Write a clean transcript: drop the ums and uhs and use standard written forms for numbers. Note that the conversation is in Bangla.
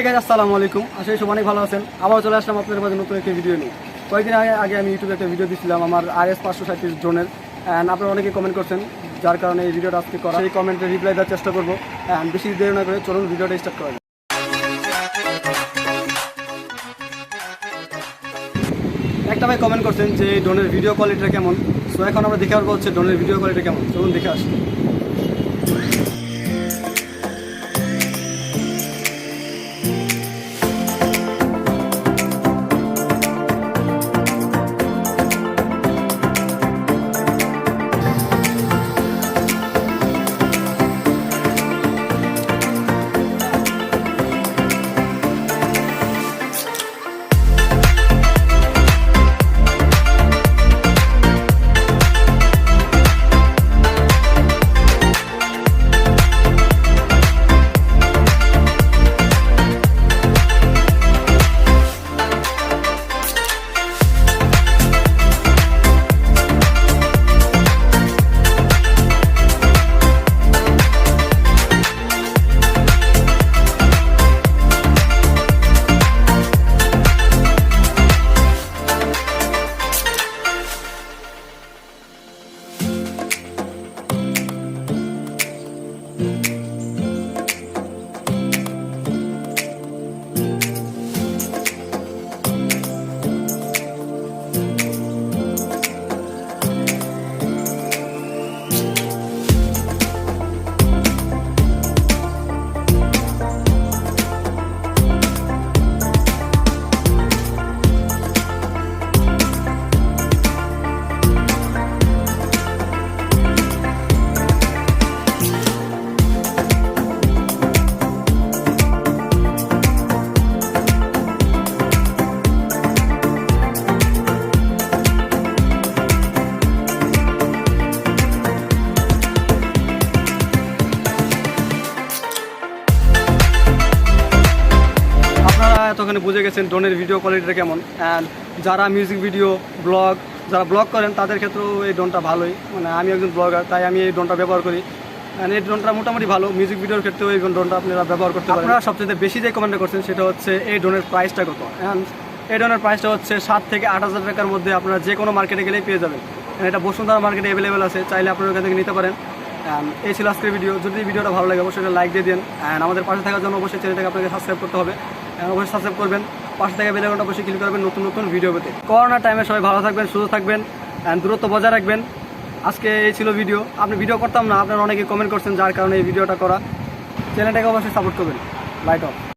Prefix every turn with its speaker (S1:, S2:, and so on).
S1: গাইস আসসালামু আলাইকুম। আশা করি সবাই অনেক ভালো আছেন। আবার চলে আসলাম আপনাদের মাঝে নতুন একটা ভিডিও নিয়ে। কয়েকদিন আগে আমি ইউটিউবে একটা ভিডিও দিয়েছিলাম আমার RS537 ড্রোনের, অ্যান্ড আপনারা অনেকে কমেন্ট করছেন, যার কারণে এই ভিডিওটা আজকে করা। সেই কমেন্টে রিপ্লাই দেওয়ার চেষ্টা করবো। অ্যান্ড বেশি দেরি না করে চলুন ভিডিওটা স্টার্ট করা যাক। একটা ভাই কমেন্ট করছেন যে ড্রোনের ভিডিও কোয়ালিটিটা কেমন। সো এখন আমরা দেখে আসবো হচ্ছে ড্রোনের ভিডিও কোয়ালিটি কেমন। চলুন দেখে আসি। এতখানে বুঝে গেছেন ড্রোনের ভিডিও কোয়ালিটিটা কেমন। অ্যান্ড যারা মিউজিক ভিডিও যারা ব্লগ করেন তাদের ক্ষেত্রেও এই ড্রোনটা ভালোই। মানে আমি একজন ব্লগার, তাই আমি এই ড্রোনটা ব্যবহার করি। অ্যান্ড এই ড্রোনটা মোটামুটি ভালো। মিউজিক ভিডিওর ক্ষেত্রেও এই ড্রোনটা আপনারা ব্যবহার করতে পারেন। আপনারা সবচেয়ে বেশি যে কমেন্ট করছেন সেটা হচ্ছে এই ড্রোনের প্রাইসটা কত। অ্যান্ড এই ড্রোনের প্রাইসটা হচ্ছে 7 থেকে 8,000 টাকার মধ্যে আপনারা যে কোনো মার্কেটে গেলেই পেয়ে যাবেন। এটা বসুন্ধরা মার্কেটে অ্যাভেলেবেল আছে, চাইলে আপনারা ওখান থেকে নিতে পারেন। এই ছিল আজকের ভিডিও। যদি ভিডিওটা ভালো লাগে অবশ্যই লাইক দিয়ে দিন। অ্যান্ড আমাদের পাশে থাকার জন্য অবশ্যই চ্যানেলটাকে আপনাকে সাবস্ক্রাইব করতে হবে। অবশ্যই সাবস্ক্রাইব করবেন, পাশে থেকে বেল আইকনটা অবশ্যই ক্লিক করবেন নতুন নতুন ভিডিও পেতে। করোনা টাইমে সবাই ভালো থাকবেন, সুস্থ থাকবেন, অ্যান্ড দূরত্ব বজায় রাখবেন। আজকে এই ছিল ভিডিও। আপনি ভিডিও করতাম না, আপনারা অনেকে কমেন্ট করছেন, যার কারণে এই ভিডিওটা করা। চ্যানেলটাকে অবশ্যই সাপোর্ট করবেন। Light off.